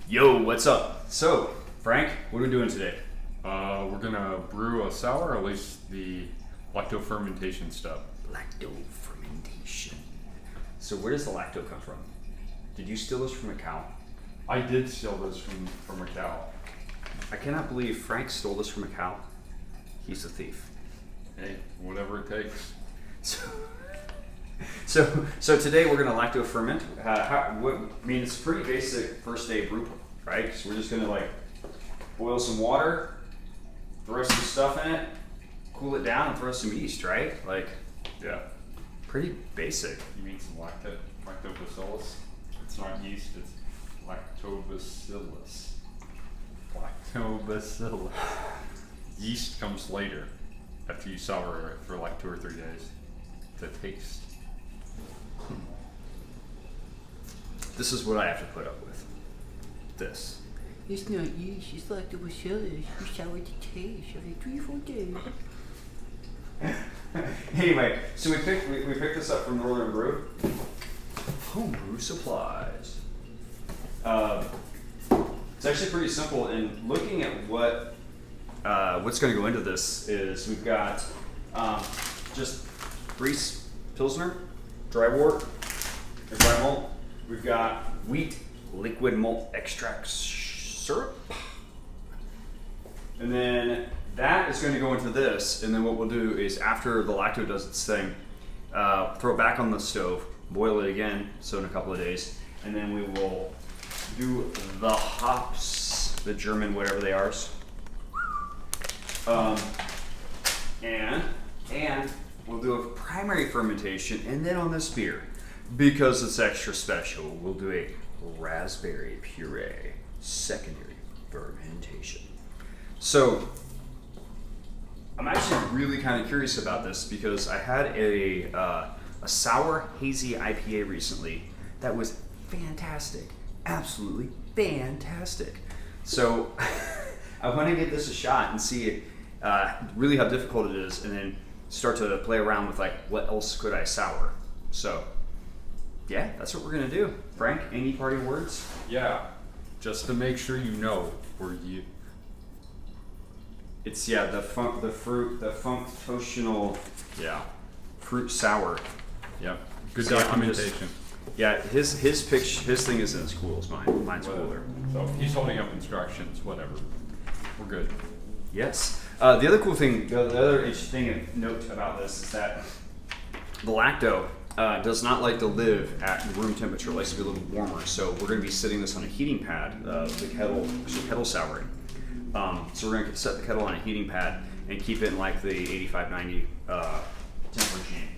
Yo, what's up? So, Frank, what are we doing today? We're gonna brew a sour, or at least the lacto fermentation step. Lacto fermentation. So, where does the lacto come from? Did you steal this from a cow? I did steal this from a cow. I cannot believe Frank stole this from a cow. He's a thief. Hey, whatever it takes. So today we're gonna lacto ferment. It's a pretty basic first day brew, right? So we're just gonna boil some water, throw some stuff in it, cool it down, and throw some yeast, right? Yeah. Pretty basic. You mean some lactobacillus? It's not yeast, it's lactobacillus. Lactobacillus. Yeast comes later, after you sour it for like 2 or 3 days. To taste. This is what I have to put up with. This. It's not yeast, it's lactobacillus. You sour the taste every 3-4 days. Anyway, so we picked this up from Northern Brew. Homebrew supplies. It's actually pretty simple. And looking at what's going to go into this is we've got just Grease Pilsner, dry wort, or dry malt. We've got wheat liquid malt extract syrup. And then that is going to go into this. And then what we'll do is after the lacto does its thing, throw it back on the stove, boil it again, so in a couple of days. And then we will do the hops, the German whatever they are. And we'll do a primary fermentation, and then on this beer, because it's extra special, we'll do a raspberry puree secondary fermentation. So I'm actually really kind of curious about this because I had a sour hazy IPA recently that was fantastic, absolutely fantastic. So I want to give this a shot and see really how difficult it is, and then start to play around with what else could I sour. So yeah, that's what we're gonna do. Frank, any parting words? Yeah, just to make sure you know where you. It's the functional fruit sour. Yep. Good See, I'm documentation. Yeah, his thing isn't as cool as mine. Mine's cooler. So if he's holding up instructions, whatever. We're good. Yes. The other cool thing, the other interesting note about this is that the lacto does not like to live at room temperature. It likes to be a little warmer. So we're going to be sitting this on a heating pad, the kettle souring. So we're going to set the kettle on a heating pad and keep it in the 85, 90 temp regime.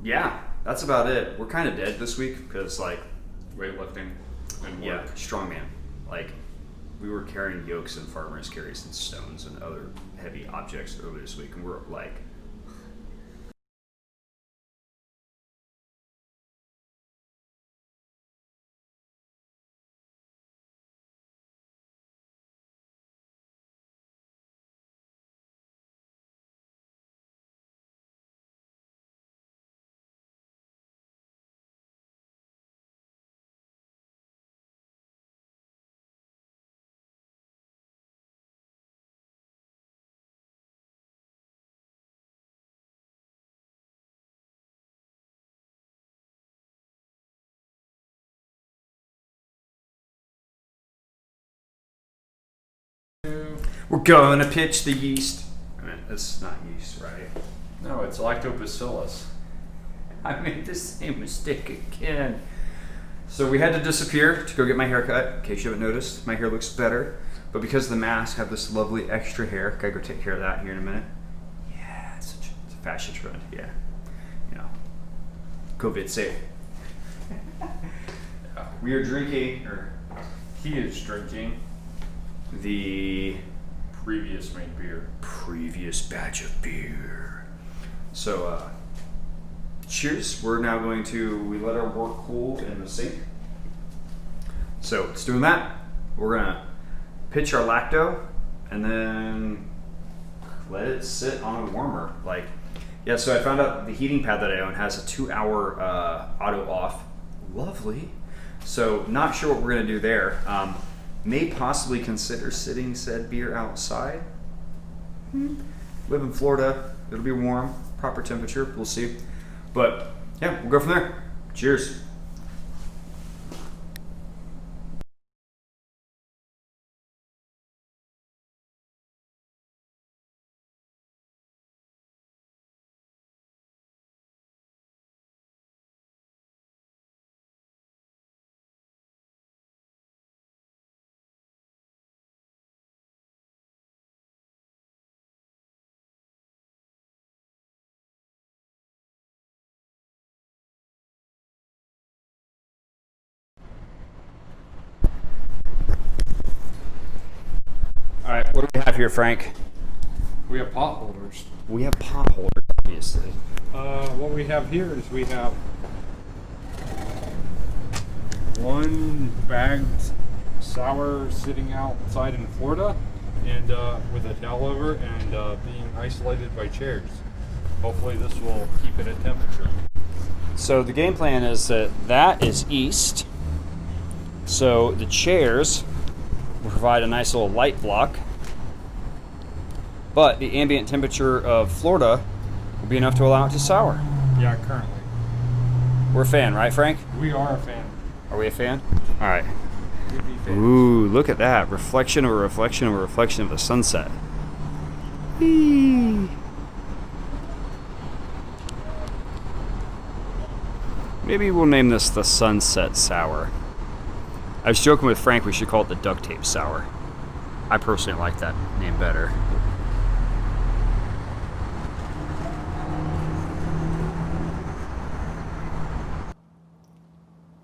Yeah, that's about it. We're kind of dead this week because Weightlifting and work. yeah, strongman. We were carrying yokes and farmers carries and stones and other heavy objects earlier this week, and we're gonna pitch the yeast. I mean, it's not yeast, right? No, it's lactobacillus. I made the same mistake again. So we had to disappear to go get my hair cut. In case you haven't noticed, my hair looks better. But because the masks have this lovely extra hair, gotta go take care of that here in a minute. Yeah, it's a fashion trend. Yeah, COVID safe. We are drinking, or He is drinking the previous made beer. previous batch of beer. So, cheers. We're now we let our wort cool in the sink. So it's doing that. We're gonna pitch our lacto and then let it sit on a warmer. So I found out the heating pad that I own has a 2-hour auto off. Lovely. So not sure what we're gonna do there. May possibly consider sitting said beer outside. Live in Florida, it'll be warm, proper temperature, we'll see. But yeah, we'll go from there. Cheers. All right, what do we have here, Frank? We have pot holders. We have pot holders, obviously. What we have here is we have one bagged sour sitting outside in Florida, and with a towel over, and being isolated by chairs. Hopefully this will keep it at temperature. So the game plan is that is east. So the chairs will provide a nice little light block. But the ambient temperature of Florida will be enough to allow it to sour. Yeah, currently. We're a fan, right, Frank? We are a fan. Are we a fan? All right. We'd be fans. Ooh, look at that. Reflection of a reflection of a reflection of the sunset. Whee. Maybe we'll name this the Sunset Sour. I was joking with Frank we should call it the Duct Tape Sour. I personally like that name better.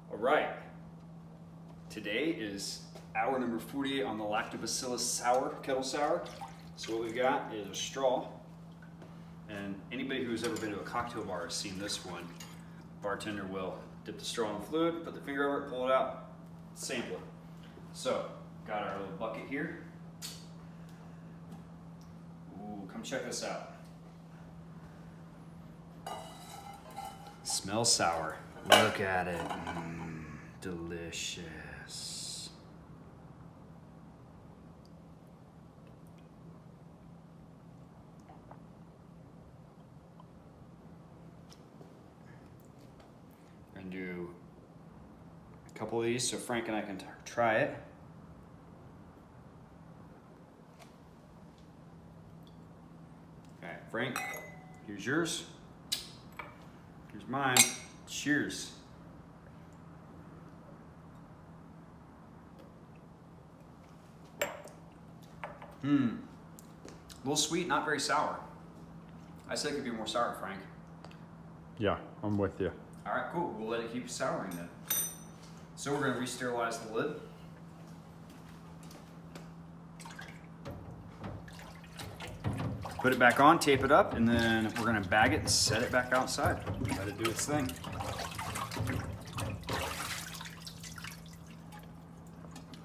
All right. Today is hour number 48 on the lactobacillus sour, kettle sour. So what we've got is a straw. And anybody who's ever been to a cocktail bar has seen this one. Bartender will dip the straw in the fluid, put the finger over it, pull it out, sample it. So, got our little bucket here. Ooh, come check this out. Smells sour. Look at it. Delicious. We're gonna do a couple of these so Frank and I can try it. All right, Frank, here's yours. Here's mine. Cheers. A little sweet, not very sour. I said it could be more sour, Frank. Yeah, I'm with you. All right, cool. We'll let it keep souring then. So we're gonna re-sterilize the lid. Put it back on, tape it up, and then we're gonna bag it and set it back outside. Let it do its thing.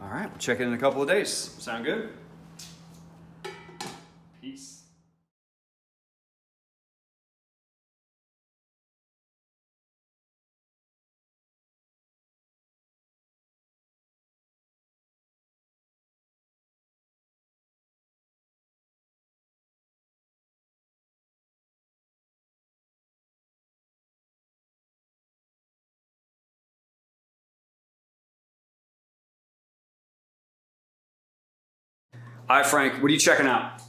All right, we'll check it in a couple of days. Sound good? Peace. Hi, Frank. What are you checking out?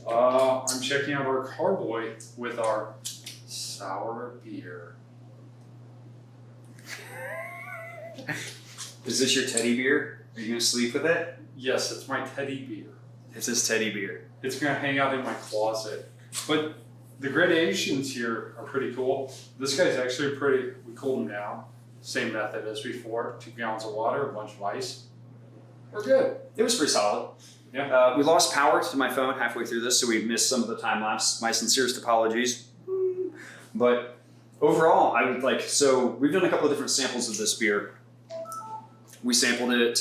I'm checking out our carboy with our sour beer. Is this your teddy beer? Are you gonna sleep with it? Yes, it's my teddy beer. It's his teddy beer. It's gonna hang out in my closet. But the gradations here are pretty cool. This guy's actually pretty, we cooled him down. Same method as before, 2 gallons of water, a bunch of ice. We're good. It was pretty solid. Yeah. We lost power to my phone halfway through this, so we missed some of the time lapse. My sincerest apologies. But overall, I would like, so we've done a couple of different samples of this beer. We sampled it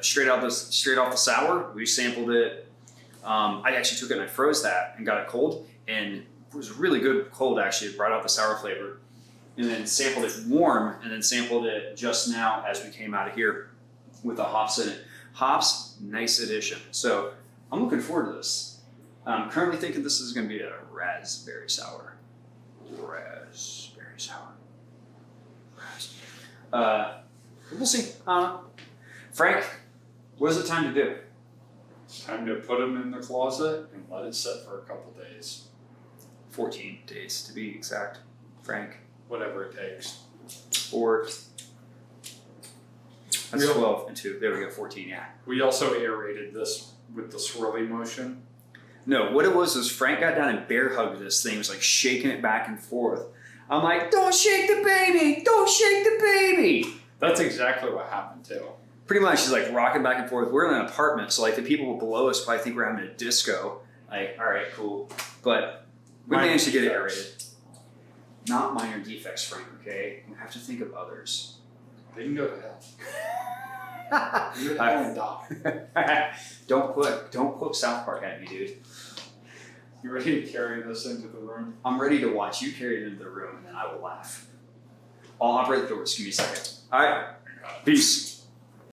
straight off the sour. We sampled it. I actually took it and I froze that and got it cold, and it was really good cold actually. It brought out the sour flavor. and then sampled it warm, and then sampled it just now as we came out of here with the hops in it. Hops, nice addition. So I'm looking forward to this. I'm currently thinking this is going to be a raspberry sour. Raspberry sour. We'll see. Frank, what is it time to do? It's time to put them in the closet and let it sit for a couple days. 14 days to be exact. Frank. Whatever it takes. Or that's Real- 12 and 2. There we go, 14, yeah. We also aerated this with the swirly motion. No, what it was Frank got down and bear hugged this thing. He was like shaking it back and forth. I'm like, don't shake the baby! Don't shake the baby! That's exactly what happened too. Pretty much, he's like rocking back and forth. We're in an apartment, so like the people below us probably think we're having a disco. Like, all right, cool. But we Minor managed to get it defects. aerated. Not minor defects, Frank, okay? We have to think of others. They can go to hell. You go to hell and die. Don't quote South Park at me, dude. You ready to carry this into the room? I'm ready to watch you carry it into the room, and then I will laugh. I'll operate the doors. Give me a second. All right. Peace.